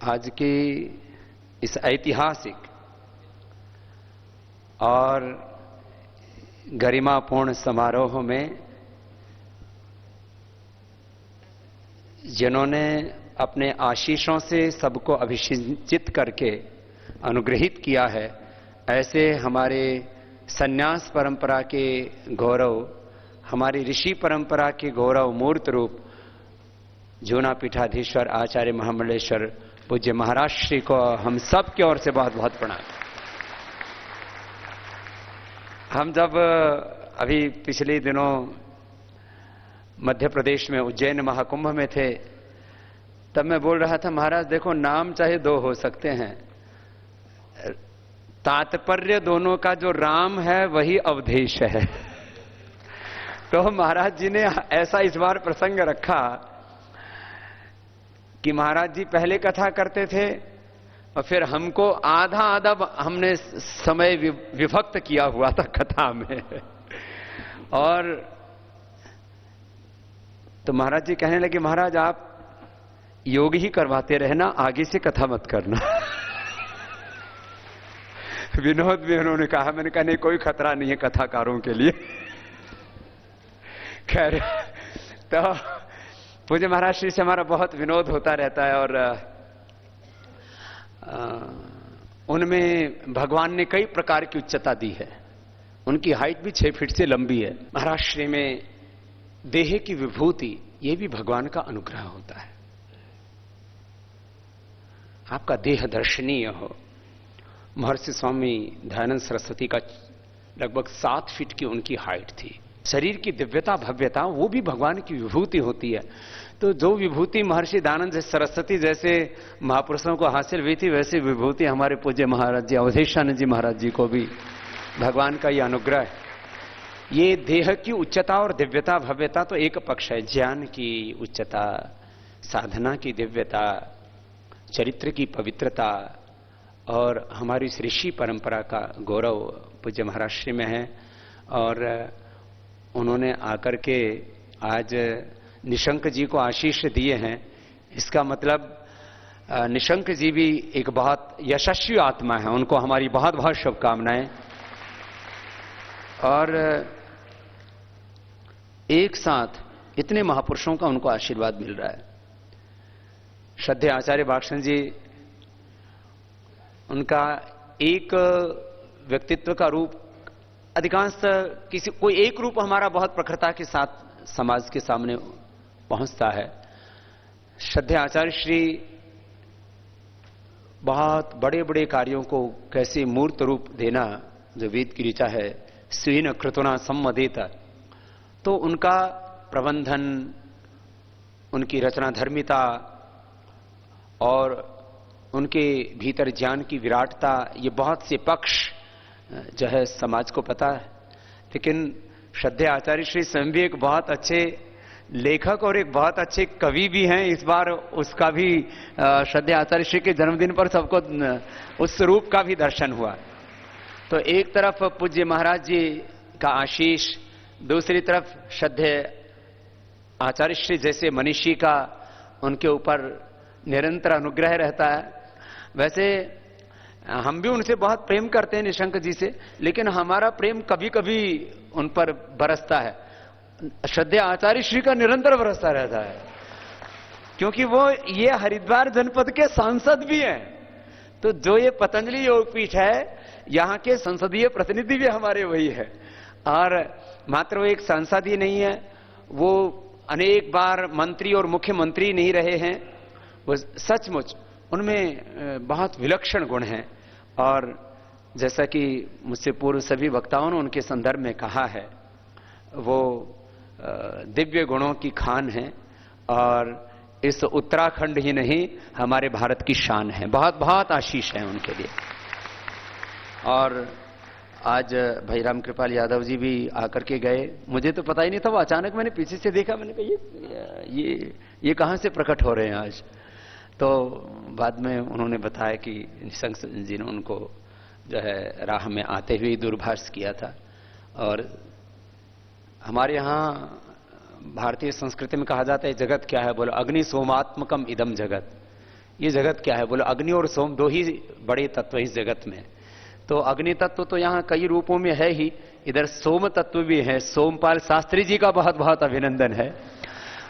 आज की इस ऐतिहासिक और गरिमापूर्ण समारोह में जिन्होंने अपने आशीषों से सबको अभिषिंचित करके अनुग्रहित किया है, ऐसे हमारे संन्यास परंपरा के गौरव, हमारी ऋषि परंपरा के गौरव मूर्त रूप जूना पीठाधीश्वर आचार्य महामंडलेश्वर पूज्य महाराज श्री को हम सब की ओर से बहुत बहुत प्रणाम। हम जब अभी पिछले दिनों मध्य प्रदेश में उज्जैन महाकुंभ में थे, तब मैं बोल रहा था, महाराज देखो नाम चाहे दो हो सकते हैं, तात्पर्य दोनों का जो राम है वही अवधेश है। तो महाराज जी ने ऐसा इस बार प्रसंग रखा कि महाराज जी पहले कथा करते थे और फिर हमको आधा आधा हमने समय विभक्त किया हुआ था कथा में। और तो महाराज जी कहने लगे, महाराज आप योग ही करवाते रहना, आगे से कथा मत करना। विनोद भी उन्होंने कहा, मैंने कहा नहीं कोई खतरा नहीं है कथाकारों के लिए। खैर, तो पूज्य महाराज श्री से हमारा बहुत विनोद होता रहता है और उनमें भगवान ने कई प्रकार की उच्चता दी है। उनकी हाइट भी 6 फीट से लंबी है। महाराज श्री में देह की विभूति, यह भी भगवान का अनुग्रह होता है। आपका देह दर्शनीय हो। महर्षि स्वामी दयानंद सरस्वती का लगभग 7 फीट की उनकी हाइट थी। शरीर की दिव्यता भव्यता वो भी भगवान की विभूति होती है। तो जो विभूति महर्षि दयानंद सरस्वती जैसे महापुरुषों को हासिल हुई थी, वैसी विभूति हमारे पूज्य महाराज जी अवधेशानंद जी महाराज जी को भी भगवान का यह अनुग्रह है। ये देह की उच्चता और दिव्यता भव्यता तो एक पक्ष है, ज्ञान की उच्चता, साधना की दिव्यता, चरित्र की पवित्रता और हमारी इस ऋषि परंपरा का गौरव पूज्य महाराज श्री में है। और उन्होंने आकर के आज निशंक जी को आशीष दिए हैं। इसका मतलब निशंक जी भी एक बहुत यशस्वी आत्मा है, उनको हमारी बहुत बहुत शुभकामनाएं। और एक साथ इतने महापुरुषों का उनको आशीर्वाद मिल रहा है। श्रद्धेय आचार्य बागशन जी, उनका एक व्यक्तित्व का रूप अधिकांश कोई एक रूप हमारा बहुत प्रखरता के साथ समाज के सामने पहुंचता है। श्रद्धेय आचार्य श्री बहुत बड़े बड़े कार्यों को कैसे मूर्त रूप देना, जो वेद की ऋचा है, स्वीन कृतना सम्मदेत, तो उनका प्रबंधन, उनकी रचना धर्मिता और उनके भीतर ज्ञान की विराटता, ये बहुत से पक्ष जो है समाज को पता है। लेकिन श्रद्धेय आचार्य श्री स्वयं भी एक बहुत अच्छे लेखक और एक बहुत अच्छे कवि भी हैं। इस बार उसका भी श्रद्धेय आचार्य श्री के जन्मदिन पर सबको उस रूप का भी दर्शन हुआ। तो एक तरफ पूज्य महाराज जी का आशीष, दूसरी तरफ श्रद्धेय आचार्य श्री जैसे मनीषी का उनके ऊपर निरंतर अनुग्रह रहता है। वैसे हम भी उनसे बहुत प्रेम करते हैं, निशंक जी से, लेकिन हमारा प्रेम कभी कभी उन पर बरसता है। श्रद्धेय आचार्य श्री का निरंतर बरसता रहता है, क्योंकि वो ये हरिद्वार जनपद के सांसद भी हैं। तो जो ये पतंजलि योगपीठ है, यहां के संसदीय प्रतिनिधि भी हमारे वही है। और मात्र वो एक सांसद ही नहीं है, वो अनेक बार मंत्री और मुख्यमंत्री नहीं रहे हैं। वो सचमुच उनमें बहुत विलक्षण गुण हैं। और जैसा कि मुझसे पूर्व सभी वक्ताओं ने उनके संदर्भ में कहा है, वो दिव्य गुणों की खान है और इस उत्तराखंड ही नहीं हमारे भारत की शान है। बहुत बहुत आशीष है उनके लिए। और आज भाई राम कृपाल यादव जी भी आकर के गए, मुझे तो पता ही नहीं था, वो अचानक मैंने पीछे से देखा, मैंने कहा ये कहां से प्रकट हो रहे हैं आज। तो बाद में उन्होंने बताया कि निशंक जी ने उनको जो है राह में आते हुए दूरभाष किया था। और हमारे यहाँ भारतीय संस्कृति में कहा जाता है जगत क्या है, बोलो अग्नि सोमात्मकम इदम जगत। ये जगत क्या है? बोले अग्नि और सोम दो ही बड़े तत्व इस जगत में। तो अग्नि तत्व तो यहां कई रूपों में है ही, इधर सोम तत्व भी है। सोमपाल शास्त्री जी का बहुत बहुत अभिनंदन है,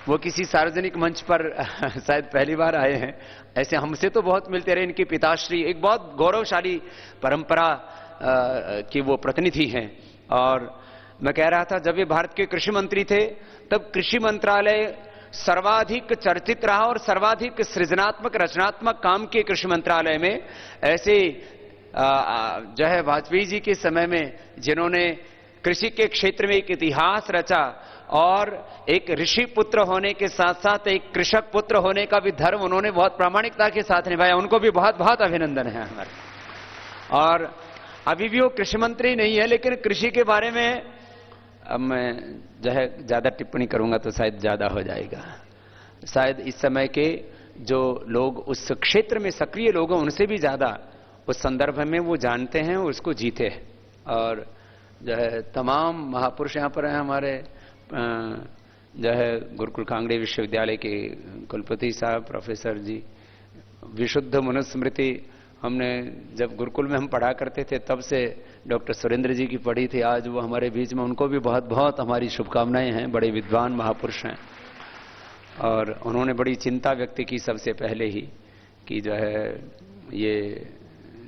वो किसी सार्वजनिक मंच पर शायद पहली बार आए हैं। ऐसे हमसे तो बहुत मिलते रहे। इनके पिताश्री एक बहुत गौरवशाली परंपरा की वो प्रतिनिधि हैं। और मैं कह रहा था, जब वे भारत के कृषि मंत्री थे तब कृषि मंत्रालय सर्वाधिक चर्चित रहा और सर्वाधिक सृजनात्मक रचनात्मक काम किए कृषि मंत्रालय में। ऐसे जो है वाजपेयी जी के समय में जिन्होंने कृषि के क्षेत्र में एक इतिहास रचा और एक ऋषि पुत्र होने के साथ साथ एक कृषक पुत्र होने का भी धर्म उन्होंने बहुत प्रामाणिकता के साथ निभाया, उनको भी बहुत बहुत अभिनंदन है हमारे। और अभी भी वो कृषि मंत्री नहीं है, लेकिन कृषि के बारे में अब मैं जो है ज्यादा टिप्पणी करूंगा तो शायद ज्यादा हो जाएगा। शायद इस समय के जो लोग उस क्षेत्र में सक्रिय लोग हैं उनसे भी ज्यादा उस संदर्भ में वो जानते हैं, उसको जीते हैं। और जो है तमाम महापुरुष यहाँ पर हैं हमारे, जो है गुरुकुल कांगड़े विश्वविद्यालय के कुलपति साहब प्रोफेसर जी, विशुद्ध मनुस्मृति हमने जब गुरुकुल में हम पढ़ा करते थे तब से डॉक्टर सुरेंद्र जी की पढ़ी थी। आज वो हमारे बीच में, उनको भी बहुत बहुत हमारी शुभकामनाएं हैं। बड़े विद्वान महापुरुष हैं और उन्होंने बड़ी चिंता व्यक्त की सबसे पहले ही कि जो है ये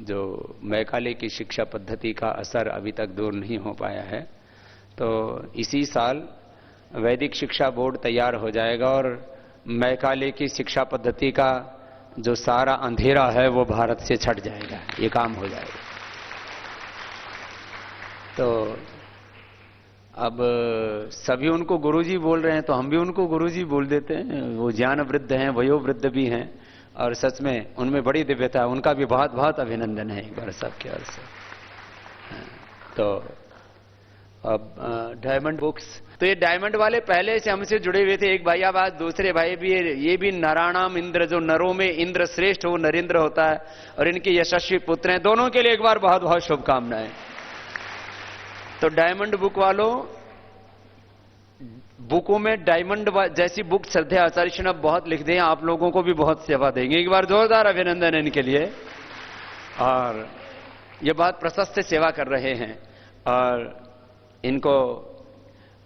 जो मैकाले की शिक्षा पद्धति का असर अभी तक दूर नहीं हो पाया है। तो इसी साल वैदिक शिक्षा बोर्ड तैयार हो जाएगा और मैकाले की शिक्षा पद्धति का जो सारा अंधेरा है वो भारत से छट जाएगा, ये काम हो जाएगा। तो अब सभी उनको गुरुजी बोल रहे हैं तो हम भी उनको गुरुजी बोल देते हैं। वो ज्ञान वृद्ध हैं, वयोवृद्ध भी हैं और सच में उनमें बड़ी दिव्यता है। उनका भी बहुत बहुत अभिनंदन है एक बार सबके ओर से। तो अब डायमंड बुक्स, तो ये डायमंड वाले पहले से हमसे जुड़े हुए थे। एक भाई, अब आज दूसरे भाई भी, ये भी नराणाम इंद्र, जो नरों में इंद्र श्रेष्ठ वो नरेंद्र होता है और इनके यशस्वी पुत्र हैं। दोनों के लिए एक बार बहुत बहुत शुभकामनाएं। तो डायमंड बुक वालों, बुकों में डायमंड जैसी बुक श्रद्धेय आचार्य ने बहुत लिख दिए, आप लोगों को भी बहुत सेवा देंगे। एक बार जोरदार अभिनंदन है इनके लिए। और ये बहुत प्रशस्त सेवा कर रहे हैं और इनको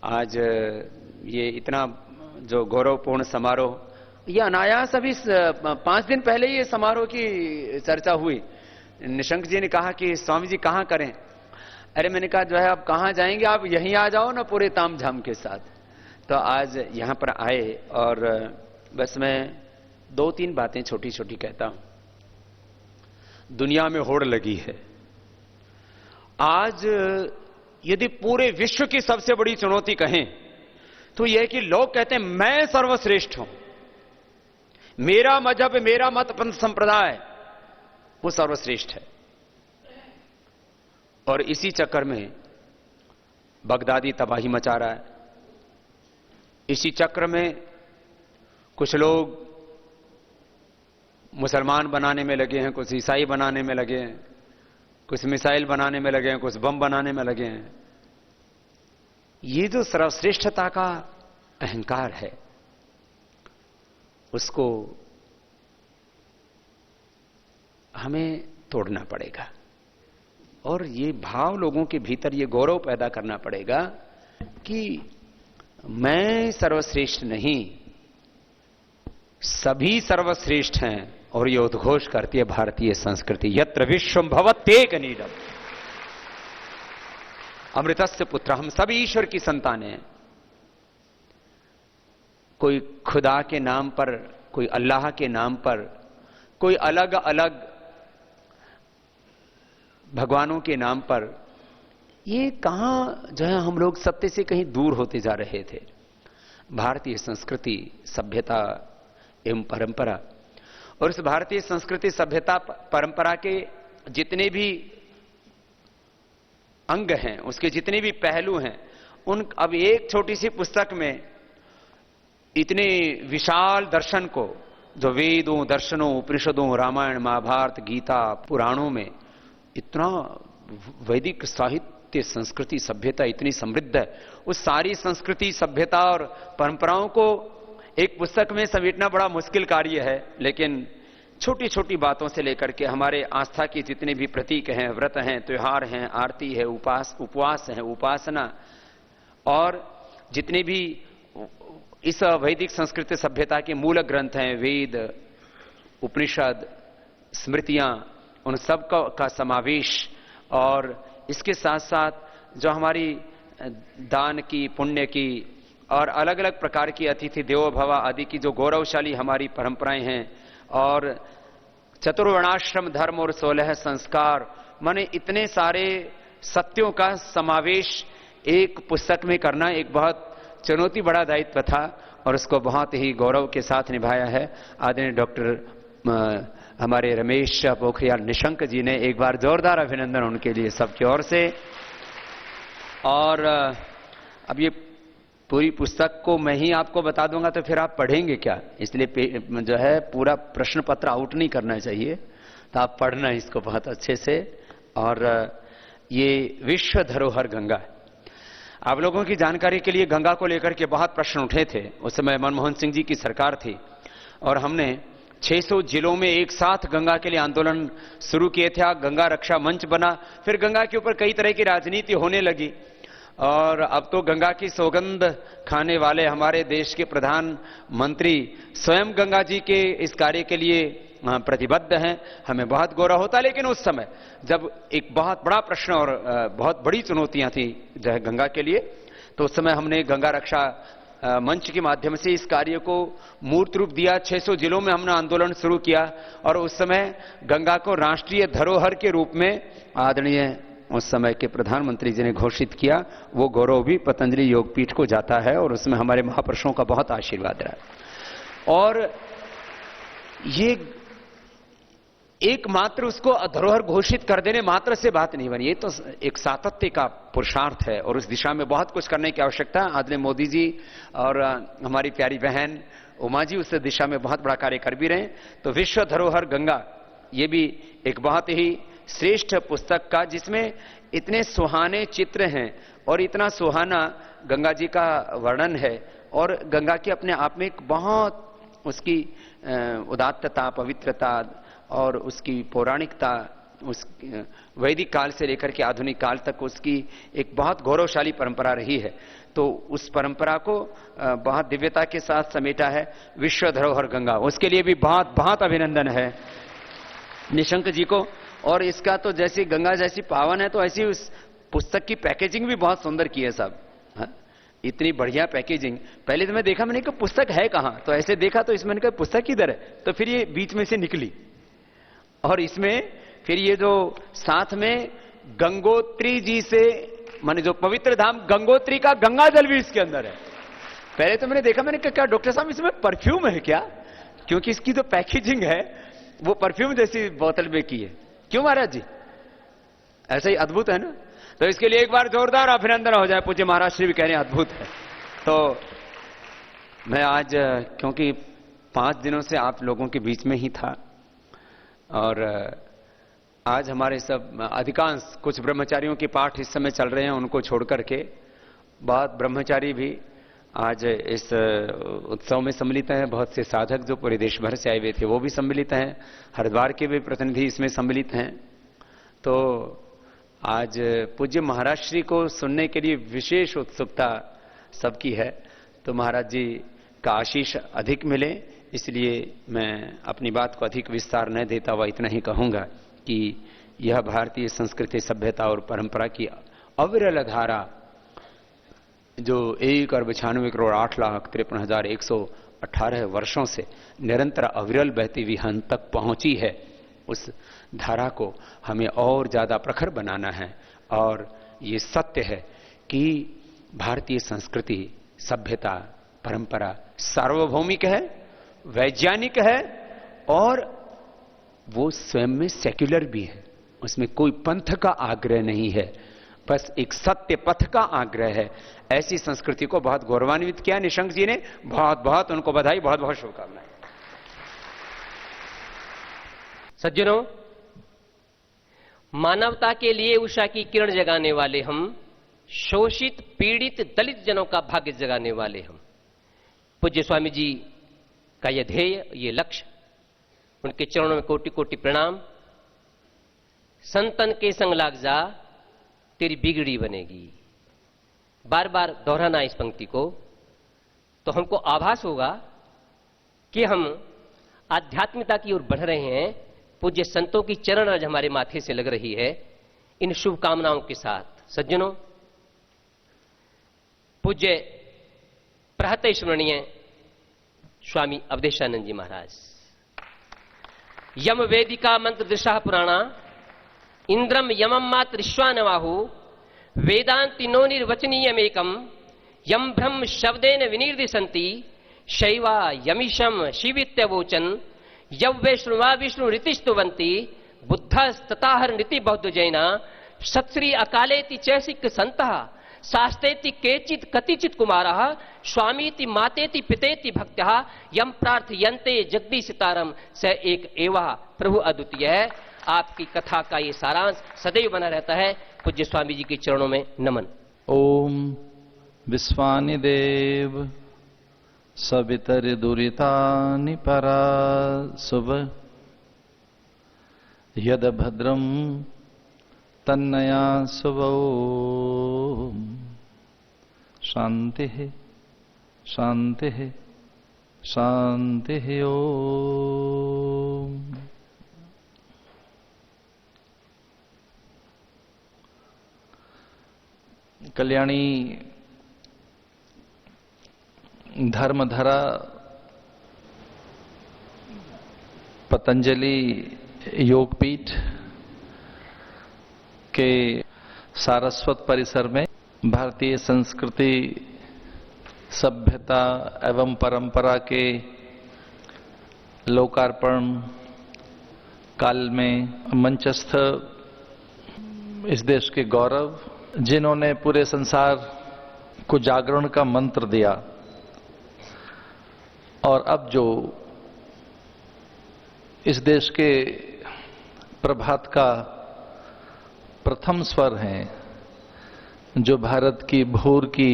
आज ये इतना जो गौरवपूर्ण समारोह, ये अनायास अभी 5 दिन पहले ये समारोह की चर्चा हुई। निशंक जी ने कहा कि स्वामी जी कहां करें? अरे मैंने कहा जो है आप कहां जाएंगे, आप यहीं आ जाओ ना पूरे ताम झाम के साथ। तो आज यहां पर आए और बस मैं 2-3 बातें छोटी छोटी कहता हूं। दुनिया में होड़ लगी है आज। यदि पूरे विश्व की सबसे बड़ी चुनौती कहें तो यह कि लोग कहते हैं मैं सर्वश्रेष्ठ हूं, मेरा मजहब, मेरा मत पंथ संप्रदाय वो सर्वश्रेष्ठ है। और इसी चक्कर में बगदादी तबाही मचा रहा है। इसी चक्र में कुछ लोग मुसलमान बनाने में लगे हैं, कुछ ईसाई बनाने में लगे हैं, कुछ मिसाइल बनाने में लगे हैं, कुछ बम बनाने में लगे हैं। ये जो सर्वश्रेष्ठता का अहंकार है उसको हमें तोड़ना पड़ेगा और ये भाव लोगों के भीतर ये गौरव पैदा करना पड़ेगा कि मैं सर्वश्रेष्ठ नहीं, सभी सर्वश्रेष्ठ हैं। और ये उद्घोष करती है भारतीय संस्कृति, यत्र विश्वम भवत्येक नीडम अमृतस्य पुत्र, हम सभी ईश्वर की संतानें हैं। कोई खुदा के नाम पर, कोई अल्लाह के नाम पर, कोई अलग अलग भगवानों के नाम पर, ये कहां जो है हम लोग सत्य से कहीं दूर होते जा रहे थे। भारतीय संस्कृति, सभ्यता एवं परंपरा, और इस भारतीय संस्कृति सभ्यता परंपरा के जितने भी अंग हैं, उसके जितने भी पहलू हैं, उन अब एक छोटी सी पुस्तक में इतने विशाल दर्शन को, जो वेदों, दर्शनों, उपनिषदों, रामायण, महाभारत, गीता, पुराणों में इतना वैदिक साहित्य, संस्कृति, सभ्यता इतनी समृद्ध है। उस सारी संस्कृति, सभ्यता और परंपराओं को एक पुस्तक में समेटना बड़ा मुश्किल कार्य है, लेकिन छोटी छोटी बातों से लेकर के हमारे आस्था के जितने भी प्रतीक हैं, व्रत हैं, त्योहार हैं, आरती है, उपवास है, उपासना, और जितने भी इस वैदिक संस्कृत सभ्यता के मूल ग्रंथ हैं, वेद, उपनिषद, स्मृतियां, उन सब का समावेश, और इसके साथ साथ जो हमारी दान की, पुण्य की और अलग अलग प्रकार की अतिथि देवो भव आदि की जो गौरवशाली हमारी परंपराएं हैं, और चतुर्वर्णाश्रम धर्म और 16 संस्कार, माने इतने सारे सत्यों का समावेश एक पुस्तक में करना एक बहुत चुनौती बड़ा दायित्व था, और उसको बहुत ही गौरव के साथ निभाया है आदरणीय डॉक्टर हमारे रमेश पोखरियाल निशंक जी ने। एक बार जोरदार अभिनंदन उनके लिए सबकी ओर से। और अब ये पूरी पुस्तक को मैं ही आपको बता दूंगा तो फिर आप पढ़ेंगे क्या, इसलिए जो है पूरा प्रश्न पत्र आउट नहीं करना चाहिए, तो आप पढ़ना इसको बहुत अच्छे से। और ये विश्व धरोहर गंगा, आप लोगों की जानकारी के लिए गंगा को लेकर के बहुत प्रश्न उठे थे। उस समय मनमोहन सिंह जी की सरकार थी और हमने 600 जिलों में एक साथ गंगा के लिए आंदोलन शुरू किए थे। गंगा रक्षा मंच बना, फिर गंगा के ऊपर कई तरह की राजनीति होने लगी, और अब तो गंगा की सौगंध खाने वाले हमारे देश के प्रधानमंत्री स्वयं गंगा जी के इस कार्य के लिए प्रतिबद्ध हैं। हमें बहुत गौरव होता है। लेकिन उस समय जब एक बहुत बड़ा प्रश्न और बहुत बड़ी चुनौतियां थी जो है गंगा के लिए, तो उस समय हमने गंगा रक्षा मंच के माध्यम से इस कार्य को मूर्त रूप दिया। 600 जिलों में हमने आंदोलन शुरू किया, और उस समय गंगा को राष्ट्रीय धरोहर के रूप में आदरणीय उस समय के प्रधानमंत्री जी ने घोषित किया। वो गौरव भी पतंजलि योगपीठ को जाता है, और उसमें हमारे महापुरुषों का बहुत आशीर्वाद रहा। और ये एकमात्र उसको धरोहर घोषित कर देने मात्र से बात नहीं बनी, ये तो एक सातत्य का पुरुषार्थ है, और उस दिशा में बहुत कुछ करने की आवश्यकता है। आदरणीय मोदी जी और हमारी प्यारी बहन उमा जी उस दिशा में बहुत बड़ा कार्य कर भी रहे हैं। तो विश्व धरोहर गंगा, ये भी एक बहुत ही श्रेष्ठ पुस्तक का, जिसमें इतने सुहाने चित्र हैं और इतना सुहाना गंगा जी का वर्णन है, और गंगा की अपने आप में एक बहुत उसकी उदात्तता, पवित्रता और उसकी पौराणिकता, उस वैदिक काल से लेकर के आधुनिक काल तक उसकी एक बहुत गौरवशाली परंपरा रही है। तो उस परंपरा को बहुत दिव्यता के साथ समेटा है विश्व धरोहर गंगा। उसके लिए भी बहुत बहुत अभिनंदन है निशंक जी को। और इसका तो जैसी गंगा जैसी पावन है, तो ऐसी उस पुस्तक की पैकेजिंग भी बहुत सुंदर की है साहब। इतनी बढ़िया पैकेजिंग। पहले तो मैं देखा, मैंने कहा पुस्तक है कहां, तो ऐसे देखा तो इसमें कहा पुस्तक किधर है, तो फिर ये बीच में से निकली, और इसमें फिर ये जो साथ में गंगोत्री जी से, माने जो पवित्र धाम गंगोत्री का गंगा जल भी इसके अंदर है। पहले तो मैंने देखा, मैंने कहा क्या डॉक्टर साहब इसमें परफ्यूम है क्या, क्योंकि इसकी जो पैकेजिंग है वो परफ्यूम जैसी बोतल में की है। क्यों महाराज जी, ऐसा ही अद्भुत है ना। तो इसके लिए एक बार जोरदार अभिनंदन हो जाए। पूज्य महाराज श्री भी कह रहे हैं अद्भुत है। तो मैं आज क्योंकि 5 दिनों से आप लोगों के बीच में ही था, और आज हमारे सब अधिकांश कुछ ब्रह्मचारियों के पाठ इस समय चल रहे हैं, उनको छोड़ करके बहुत ब्रह्मचारी भी आज इस उत्सव में सम्मिलित हैं। बहुत से साधक जो पूरे देश भर से आए हुए थे वो भी सम्मिलित हैं, हरिद्वार के भी प्रतिनिधि इसमें सम्मिलित हैं। तो आज पूज्य महाराज श्री को सुनने के लिए विशेष उत्सुकता सबकी है। तो महाराज जी का आशीष अधिक मिले, इसलिए मैं अपनी बात को अधिक विस्तार न देता हुआ इतना ही कहूंगा कि यह भारतीय संस्कृति, सभ्यता और परंपरा की अविरल धारा जो 1,96,08,53,118 वर्षों से निरंतर अविरल बहती हुई हम तक पहुंची है, उस धारा को हमें और ज्यादा प्रखर बनाना है। और ये सत्य है कि भारतीय संस्कृति, सभ्यता, परंपरा सार्वभौमिक है, वैज्ञानिक है, और वो स्वयं में सेक्युलर भी है। उसमें कोई पंथ का आग्रह नहीं है, बस एक सत्य पथ का आग्रह है। ऐसी संस्कृति को बहुत गौरवान्वित किया निशंक जी ने। बहुत बहुत उनको बधाई, बहुत बहुत शुभकामनाएं। सज्जनों, मानवता के लिए उषा की किरण जगाने वाले हम, शोषित पीड़ित दलित जनों का भाग्य जगाने वाले हम। पूज्य स्वामी जी का यह ध्येय, ये लक्ष्य उनके चरणों में कोटि कोटि प्रणाम। संतन के संग लाग जा, तेरी बिगड़ी बनेगी। बार बार दोहराना इस पंक्ति को, तो हमको आभास होगा कि हम आध्यात्मिकता की ओर बढ़ रहे हैं। पूज्य संतों की चरण आज हमारे माथे से लग रही है। इन शुभकामनाओं के साथ सज्जनों, पूज्य प्रहत स्मरणीय स्वामी अवधेशानंद जी महाराज, यम वेदिका मंत्र दृशा पुराणा, इंद्रम यमम मातृश्वानवाहु, वेदांति नो निर्वचनीयमेकम, यम ब्रह्म शब्देन विनिर्दिशन्ति, शैवा यमीशम शिवित्यवोचन, यव वैष्णवा विष्णु रीतिस्तुवन्ति, बुद्धस्तताहर नीति बौद्ध जैना, सत्श्री अकालेति चैसिक संतः, शास्त्रेति केचित कतिचित कुमारः, स्वामीति मातेति पितेति भक्त्यः, यम प्रार्थयन्ते जगदीशितारम स एक एवा प्रभु अद्वितीय है। आपकी कथा का ये सारांश सदैव बना रहता है। पूज्य स्वामी जी के चरणों में नमन। ओम विश्वानि देव सवितर दुरितानि परासुभ, यद भद्रम तन्नया शुभो। शांति शांति शांति। ओम। कल्याणी धर्मधरा पतंजलि योगपीठ के सारस्वत परिसर में भारतीय संस्कृति, सभ्यता एवं परंपरा के लोकार्पण काल में मंचस्थ इस देश के गौरव, जिन्होंने पूरे संसार को जागरण का मंत्र दिया, और अब जो इस देश के प्रभात का प्रथम स्वर हैं, जो भारत की भोर की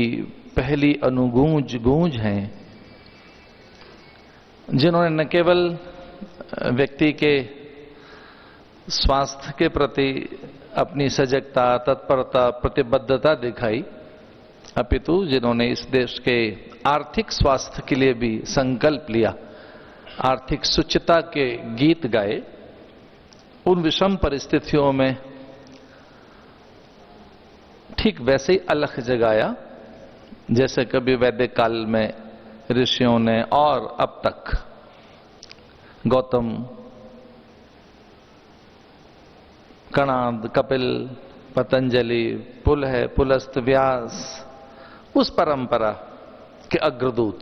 पहली अनुगूंज गूंज हैं, जिन्होंने न केवल व्यक्ति के स्वास्थ्य के प्रति अपनी सजगता, तत्परता, प्रतिबद्धता दिखाई, अपितु जिन्होंने इस देश के आर्थिक स्वास्थ्य के लिए भी संकल्प लिया, आर्थिक सुचिता के गीत गाए, उन विषम परिस्थितियों में ठीक वैसे ही अलख जगाया जैसे कभी वैदिक काल में ऋषियों ने, और अब तक गौतम, कणाद, कपिल, पतंजलि, पुलह, पुलस्त, व्यास, उस परंपरा के अग्रदूत,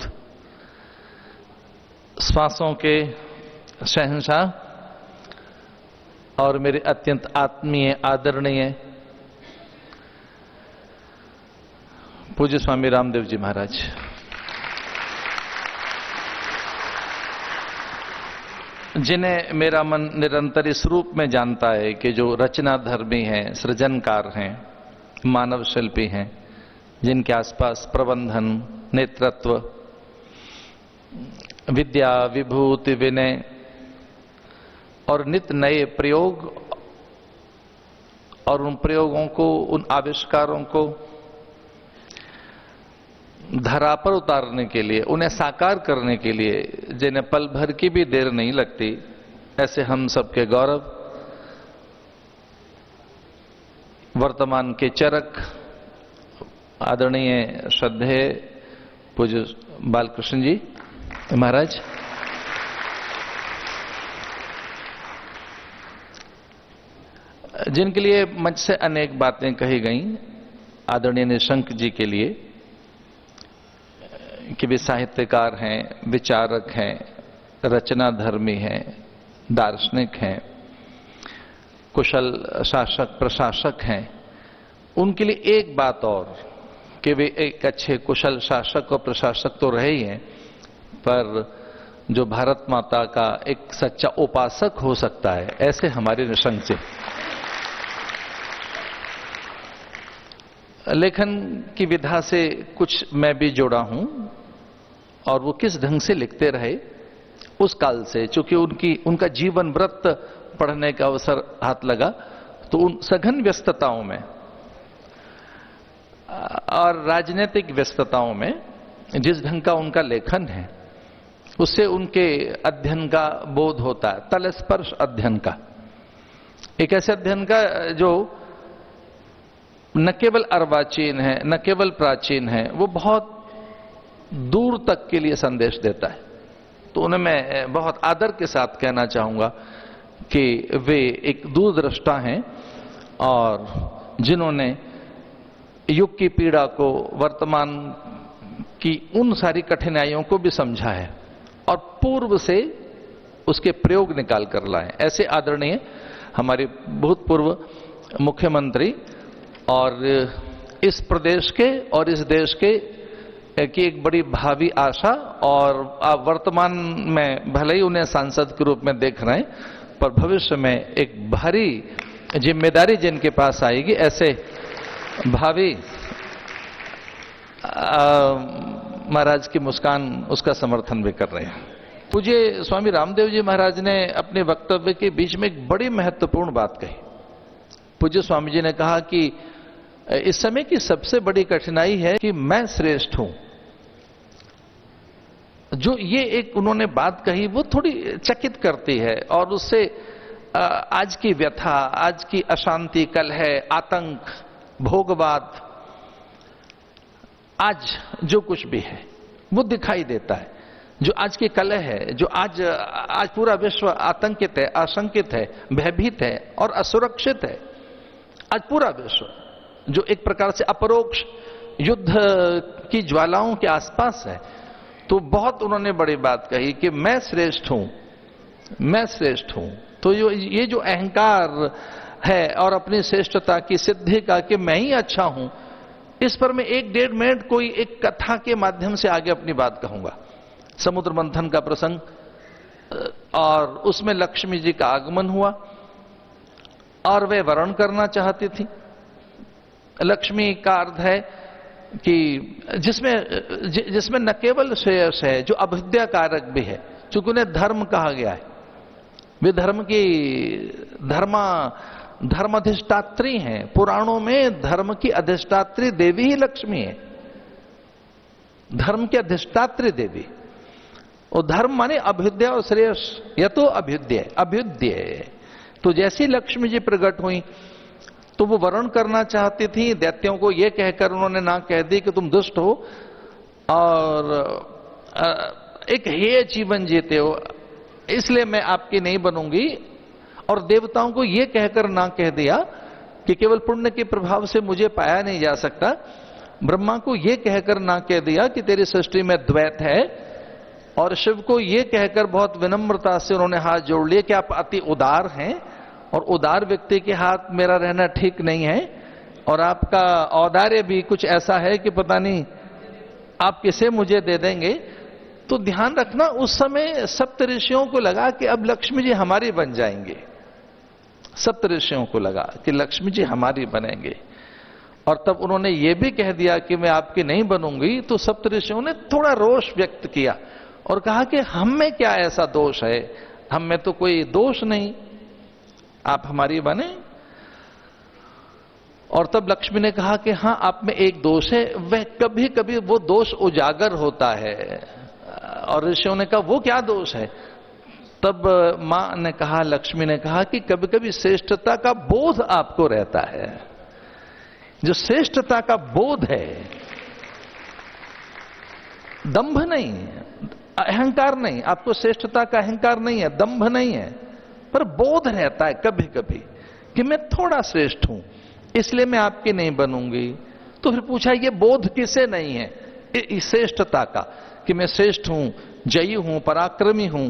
श्वासों के शहंशाह और मेरे अत्यंत आत्मीय, आदरणीय पूज्य स्वामी रामदेव जी महाराज, जिन्हें मेरा मन निरंतर इस रूप में जानता है कि जो रचना धर्मी हैं, सृजनकार हैं, मानव शिल्पी हैं, जिनके आसपास प्रबंधन, नेतृत्व, विद्या, विभूति, विनय और नित नए प्रयोग, और उन प्रयोगों को, उन आविष्कारों को धरा पर उतारने के लिए, उन्हें साकार करने के लिए जिन्हें पल भर की भी देर नहीं लगती, ऐसे हम सबके गौरव, वर्तमान के चरक, आदरणीय श्रद्धेय पूज्य बालकृष्ण जी महाराज, जिनके लिए मंच से अनेक बातें कही गईं, आदरणीय निशंक जी के लिए कि वे साहित्यकार हैं, विचारक हैं, रचना धर्मी हैं, दार्शनिक हैं, कुशल शासक प्रशासक हैं। उनके लिए एक बात और कि वे एक अच्छे कुशल शासक और प्रशासक तो रहे ही हैं, पर जो भारत माता का एक सच्चा उपासक हो सकता है, ऐसे हमारे निशंक जी। लेखन की विधा से कुछ मैं भी जोड़ा हूं, और वो किस ढंग से लिखते रहे उस काल से, चूंकि उनका जीवन व्रत पढ़ने का अवसर हाथ लगा, तो उन सघन व्यस्तताओं में और राजनीतिक व्यस्तताओं में जिस ढंग का उनका लेखन है, उससे उनके अध्ययन का बोध होता है, तलस्पर्श अध्ययन का, एक ऐसे अध्ययन का जो न केवल अर्वाचीन है, न केवल प्राचीन है, वो बहुत दूर तक के लिए संदेश देता है। तो उन्हें मैं बहुत आदर के साथ कहना चाहूंगा कि वे एक दूरदृष्टा हैं और जिन्होंने युग की पीड़ा को, वर्तमान की उन सारी कठिनाइयों को भी समझा है और पूर्व से उसके प्रयोग निकाल कर लाए। ऐसे आदरणीय हमारे भूतपूर्व मुख्यमंत्री और इस प्रदेश के और इस देश के की एक बड़ी भावी आशा, और आप वर्तमान में भले ही उन्हें सांसद के रूप में देख रहे हैं, पर भविष्य में एक भारी जिम्मेदारी जिनके पास आएगी, ऐसे भावी महाराज की मुस्कान उसका समर्थन भी कर रहे हैं। पूज्य स्वामी रामदेव जी महाराज ने अपने वक्तव्य के बीच में एक बड़ी महत्वपूर्ण बात कही। पूज्य स्वामी जी ने कहा कि इस समय की सबसे बड़ी कठिनाई है कि मैं श्रेष्ठ हूं। जो ये एक उन्होंने बात कही वो थोड़ी चकित करती है, और उससे आज की व्यथा, आज की अशांति, कलह, आतंक, भोगवाद, आज जो कुछ भी है वो दिखाई देता है। जो आज की कलह है, जो आज पूरा विश्व आतंकित है, आशंकित है, भयभीत है और असुरक्षित है। आज पूरा विश्व जो एक प्रकार से अपरोक्ष युद्ध की ज्वालाओं के आसपास है। तो बहुत उन्होंने बड़ी बात कही कि मैं श्रेष्ठ हूं, मैं श्रेष्ठ हूं। तो ये जो अहंकार है और अपनी श्रेष्ठता की सिद्धि का कि मैं ही अच्छा हूं, इस पर मैं 1-1.5 मिनट कोई एक कथा के माध्यम से आगे अपनी बात कहूंगा। समुद्र मंथन का प्रसंग, और उसमें लक्ष्मी जी का आगमन हुआ और वे वरण करना चाहती थी। लक्ष्मी का अर्थ है कि जिसमें न केवल श्रेयस है, जो अभ्युदय कारक भी है, चूंकि उन्हें धर्म कहा गया है। वे धर्म अधिष्ठात्री हैं। पुराणों में धर्म की अधिष्ठात्री देवी ही लक्ष्मी है, धर्म की अधिष्ठात्री देवी। और धर्म माने अभ्युदय और श्रेयस, यह तो अभ्युदय। तो जैसी लक्ष्मी जी प्रकट हुई तो वो वरण करना चाहती थी। दैत्यों को ये कहकर उन्होंने ना कह दी कि तुम दुष्ट हो और एक हेय जीवन जीते हो, इसलिए मैं आपकी नहीं बनूंगी। और देवताओं को ये कहकर ना कह दिया कि केवल पुण्य के प्रभाव से मुझे पाया नहीं जा सकता। ब्रह्मा को ये कहकर ना कह दिया कि तेरी सृष्टि में द्वैत है। और शिव को ये कहकर बहुत विनम्रता से उन्होंने हाथ जोड़ लिए कि आप अति उदार हैं, और उदार व्यक्ति के हाथ मेरा रहना ठीक नहीं है, और आपका औदार्य भी कुछ ऐसा है कि पता नहीं आप किसे मुझे दे देंगे। तो ध्यान रखना, उस समय सप्त ऋषियों को लगा कि अब लक्ष्मी जी हमारी बन जाएंगे। सप्त ऋषियों को लगा कि लक्ष्मी जी हमारी बनेंगे, और तब उन्होंने ये भी कह दिया कि मैं आपकी नहीं बनूंगी। तो सप्त ऋषियों ने थोड़ा रोष व्यक्त किया और कहा कि हम में क्या ऐसा दोष है, हम में तो कोई दोष नहीं, आप हमारी बने। और तब लक्ष्मी ने कहा कि हां, आप में एक दोष है, वह कभी कभी वो दोष उजागर होता है। और ऋषियों ने कहा वो क्या दोष है? तब मां ने कहा, लक्ष्मी ने कहा कि कभी कभी श्रेष्ठता का बोध आपको रहता है। जो श्रेष्ठता का बोध है, दंभ नहीं, अहंकार नहीं, आपको श्रेष्ठता का अहंकार नहीं है, दंभ नहीं है, पर बोध रहता है कभी कभी कि मैं थोड़ा श्रेष्ठ हूं, इसलिए मैं आपकी नहीं बनूंगी। तो फिर पूछा ये बोध किसे नहीं है? श्रेष्ठता का, कि मैं श्रेष्ठ हूं, जयी हूं, पराक्रमी हूं,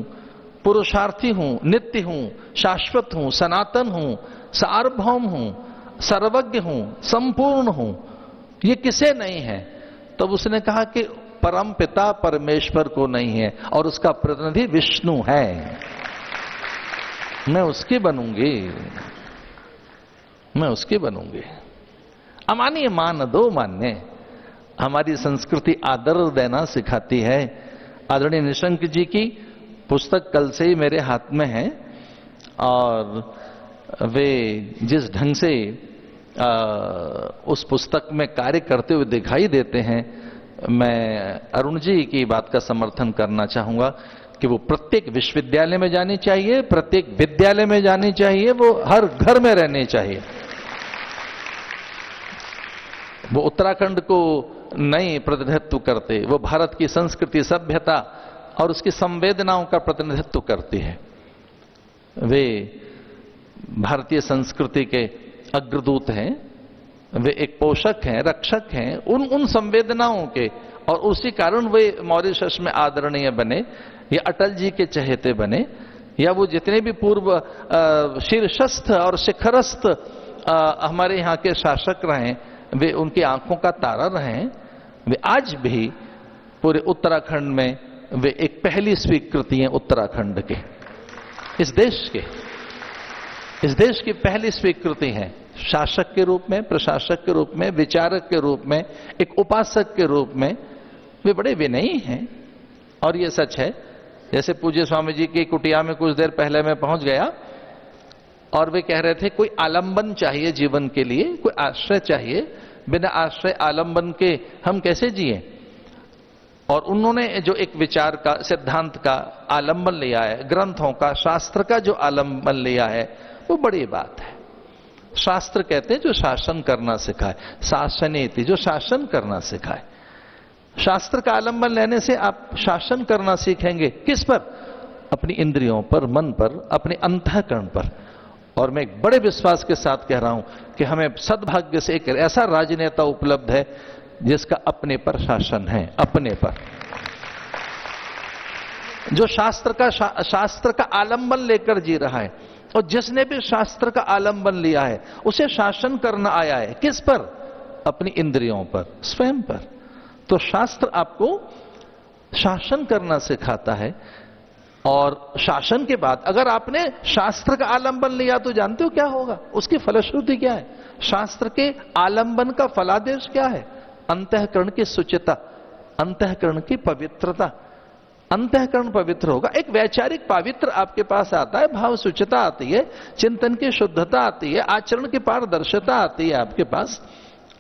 पुरुषार्थी हूं, नित्य हूं, शाश्वत हूं, सनातन हूं, सार्वभौम हूं, सर्वज्ञ हूं, संपूर्ण हूं, ये किसे नहीं है? तब उसने कहा कि परम पिता परमेश्वर को नहीं है, और उसका प्रतिनिधि विष्णु है, मैं उसकी बनूंगी, मैं उसकी बनूंगी। अमानिए मान दो मान्य। हमारी संस्कृति आदर देना सिखाती है। आदरणीय निशंक जी की पुस्तक कल से ही मेरे हाथ में है और वे जिस ढंग से उस पुस्तक में कार्य करते हुए दिखाई देते हैं, मैं अरुण जी की बात का समर्थन करना चाहूंगा कि वो प्रत्येक विश्वविद्यालय में जानी चाहिए, प्रत्येक विद्यालय में जानी चाहिए, वो हर घर में रहनी चाहिए। वो उत्तराखंड को नहीं प्रतिनिधित्व करते, वो भारत की संस्कृति, सभ्यता और उसकी संवेदनाओं का प्रतिनिधित्व करती है। वे भारतीय संस्कृति के अग्रदूत हैं, वे एक पोषक हैं, रक्षक हैं उन संवेदनाओं के, और उसी कारण वे मॉरिशस में आदरणीय बने, या अटल जी के चहेते बने, या वो जितने भी पूर्व शीर्षस्थ और शिखरस्थ हमारे यहाँ के शासक रहे, वे उनकी आंखों का तारा रहे। वे आज भी पूरे उत्तराखंड में वे एक पहली स्वीकृति हैं उत्तराखंड के, इस देश की पहली स्वीकृति है। शासक के रूप में, प्रशासक के रूप में, विचारक के रूप में, एक उपासक के रूप में वे बड़े विनयी हैं। और ये सच है, जैसे पूज्य स्वामी जी की कुटिया में कुछ देर पहले मैं पहुंच गया और वे कह रहे थे कोई आलंबन चाहिए जीवन के लिए, कोई आश्रय चाहिए, बिना आश्रय आलंबन के हम कैसे जिए। और उन्होंने जो एक विचार का, सिद्धांत का आलंबन लिया है, ग्रंथों का, शास्त्र का जो आलंबन लिया है, वो बड़ी बात है। शास्त्र कहते हैं जो शासन करना सिखाए, शासनेति, जो शासन करना सिखाए। शास्त्र का आलंबन लेने से आप शासन करना सीखेंगे। किस पर? अपनी इंद्रियों पर, मन पर, अपने अंतःकरण पर। और मैं एक बड़े विश्वास के साथ कह रहा हूं कि हमें सद्भाग्य से एक ऐसा राजनेता उपलब्ध है जिसका अपने पर शासन है, अपने पर, जो शास्त्र का आलंबन लेकर जी रहा है। और जिसने भी शास्त्र का आलंबन लिया है उसे शासन करना आया है। किस पर? अपनी इंद्रियों पर, स्वयं पर। तो शास्त्र आपको शासन करना सिखाता है। और शासन के बाद अगर आपने शास्त्र का आलंबन लिया तो जानते हो क्या होगा, उसकी फलश्रुति क्या है? शास्त्र के आलंबन का फलादेश क्या है? अंतःकरण की शुचिता, अंतःकरण की पवित्रता। अंतःकरण पवित्र होगा, एक वैचारिक पवित्र आपके पास आता है, भाव शुचिता आती है, चिंतन की शुद्धता आती है, आचरण की पारदर्शिता आती है आपके पास।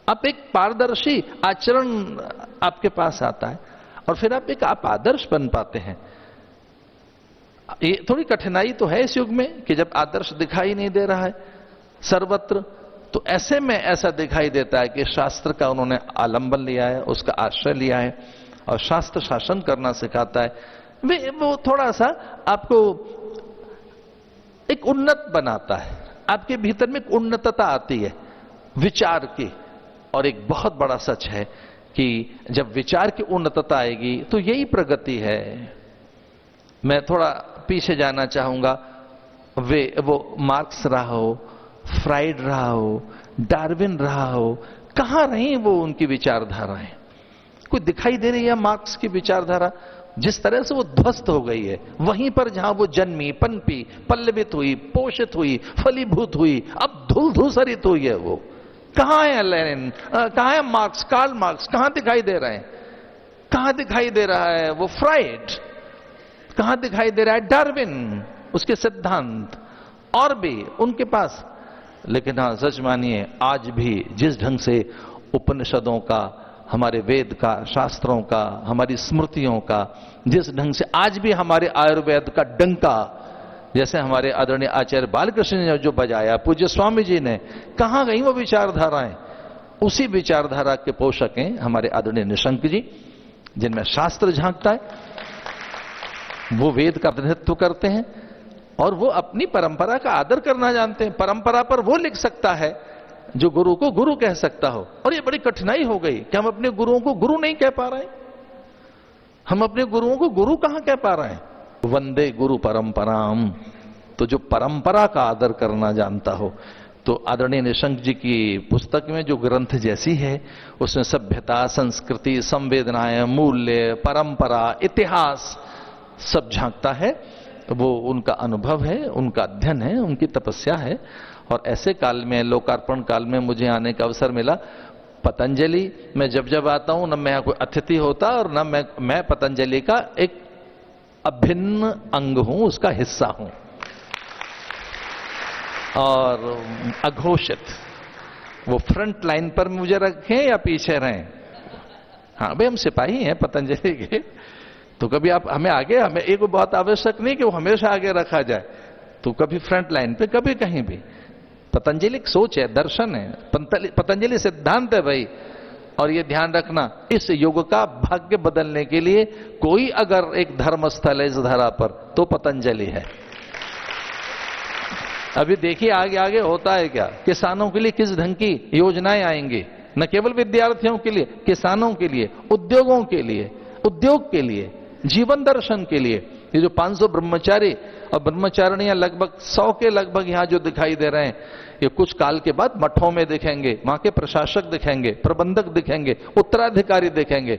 आप एक पारदर्शी आचरण आपके पास आता है और फिर आप आदर्श बन पाते हैं। ये थोड़ी कठिनाई तो है इस युग में कि जब आदर्श दिखाई नहीं दे रहा है सर्वत्र, तो ऐसे में ऐसा दिखाई देता है कि शास्त्र का उन्होंने आलंबन लिया है, उसका आश्रय लिया है और शास्त्र शासन करना सिखाता है। वो थोड़ा सा आपको एक उन्नत बनाता है, आपके भीतर में एक उन्नतता आती है विचार की। और एक बहुत बड़ा सच है कि जब विचार की उन्नतता आएगी तो यही प्रगति है। मैं थोड़ा पीछे जाना चाहूंगा। वो मार्क्स रहा हो, फ्राइड रहा हो, डार्विन रहा हो, कहां रही वो उनकी विचारधाराएं? कोई दिखाई दे रही है मार्क्स की विचारधारा? जिस तरह से वो ध्वस्त हो गई है, वहीं पर जहां वो जन्मी, पनपी, पल्लवित हुई, पोषित हुई, फलीभूत हुई, अब धूल धूसरित हुई है। वो कहां है लेनिन, कहां है मार्क्स, कार्ल मार्क्स, कहां दिखाई दे रहे हैं? कहां दिखाई दे रहा है वो फ्राइड? कहां दिखाई दे रहा है डार्विन, उसके सिद्धांत और भी उनके पास? लेकिन हां, सच मानिए, आज भी जिस ढंग से उपनिषदों का, हमारे वेद का, शास्त्रों का, हमारी स्मृतियों का, जिस ढंग से आज भी हमारे आयुर्वेद का डंका, जैसे हमारे आदरणीय आचार्य बालकृष्ण ने जो बजाया, पूज्य स्वामी जी ने, कहां गई वो विचारधाराएं? उसी विचारधारा के पोषक हैं हमारे आदरणीय निशंक जी, जिनमें शास्त्र झांकता है, वो वेद का प्रतिनिधित्व करते हैं और वो अपनी परंपरा का आदर करना जानते हैं। परंपरा पर वो लिख सकता है जो गुरु को गुरु कह सकता हो। और ये बड़ी कठिनाई हो गई कि हम अपने गुरुओं को गुरु नहीं कह पा रहे हैं। हम अपने गुरुओं को गुरु कहां कह पा रहे हैं? वंदे गुरु परंपराम। तो जो परंपरा का आदर करना जानता हो, तो आदरणीय निशंक जी की पुस्तक में जो ग्रंथ जैसी है, उसमें सभ्यता, संस्कृति, संवेदनाएं, मूल्य, परंपरा, इतिहास सब झांकता है। वो उनका अनुभव है, उनका अध्ययन है, उनकी तपस्या है। और ऐसे काल में, लोकार्पण काल में मुझे आने का अवसर मिला। पतंजलि में जब जब आता हूं, न मैं कोई अतिथि होता और न मैं पतंजलि का एक अभिन्न अंग हूं, उसका हिस्सा हूं और अघोषित। वो फ्रंट लाइन पर मुझे रखें या पीछे रहें, हाँ भाई हम सिपाही हैं पतंजलि के, तो कभी आप हमें आगे, हमें एक बहुत आवश्यक नहीं कि वो हमेशा आगे रखा जाए, तो कभी फ्रंट लाइन पे कभी कहीं भी। पतंजलि सोच है, दर्शन है, पतंजलि सिद्धांत है भाई। और ये ध्यान रखना, इस युग का भाग्य बदलने के लिए कोई अगर एक धर्मस्थल है इस धरा पर तो पतंजलि है। अभी देखिए आगे आगे होता है क्या, किसानों के लिए किस ढंग की योजनाएं आएंगी, न केवल विद्यार्थियों के लिए, किसानों के लिए, उद्योगों के लिए, उद्योग के लिए, जीवन दर्शन के लिए। ये जो 500 ब्रह्मचारी और ब्रह्मचारिणियां लगभग 100 के लगभग यहां जो दिखाई दे रहे हैं, ये कुछ काल के बाद मठों में दिखेंगे, वहां के प्रशासक दिखेंगे, प्रबंधक दिखेंगे, उत्तराधिकारी दिखेंगे,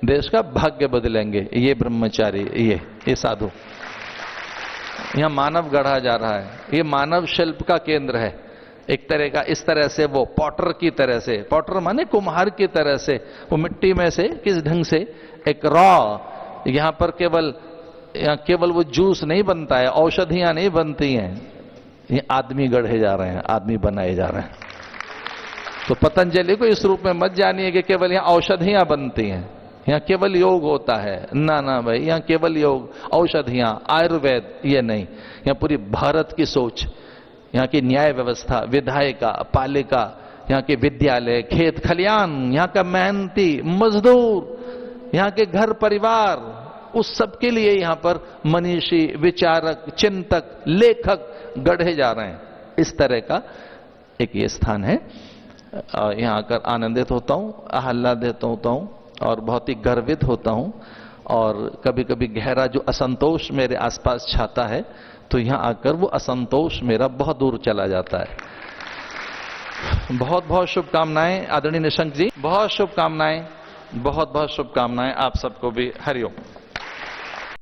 देश का भाग्य बदलेंगे ये ब्रह्मचारी, ये साधु। यहां मानव गढ़ा जा रहा है, ये मानव शिल्प का केंद्र है एक तरह का। इस तरह से वो पॉटर की तरह से, पॉटर माने कुम्हार की तरह से, वो मिट्टी में से किस ढंग से एक रॉ, यहां पर केवल वो जूस नहीं बनता है, औषधियां नहीं बनती हैं, ये आदमी गढ़े जा रहे हैं, आदमी बनाए जा रहे हैं। तो पतंजलि को इस रूप में मत जानिए कि केवल यहां औषधियां बनती हैं, यहां केवल योग होता है, ना ना भाई, यहां केवल योग, औषधियां, आयुर्वेद ये नहीं, यहां पूरी भारत की सोच, यहां की न्याय व्यवस्था, विधायिका, पालिका, यहां के विद्यालय, खेत खलियान, यहां का मेहनती मजदूर, यहां के घर परिवार, उस सब के लिए यहां पर मनीषी, विचारक, चिंतक, लेखक गढ़े जा रहे हैं। इस तरह का एक ये स्थान है। यहां आकर आनंदित होता हूं, आह्लादित होता हूं और बहुत ही गर्वित होता हूं। और कभी कभी गहरा जो असंतोष मेरे आसपास छाता है, तो यहां आकर वो असंतोष मेरा बहुत दूर चला जाता है। बहुत बहुत शुभकामनाएं आदरणीय निशंक जी, बहुत शुभकामनाएं, बहुत बहुत शुभकामनाएं आप सबको भी। हरिओम।